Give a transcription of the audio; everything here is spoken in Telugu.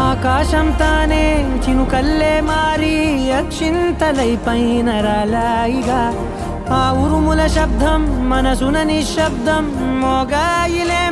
ఆకాశం తానే చినుకల్లే మారి అక్షింతలై పైన రాలాయిగా ఆ ఉరుముల శబ్దం మనసున నిశ్శబ్దం మోగాయిలే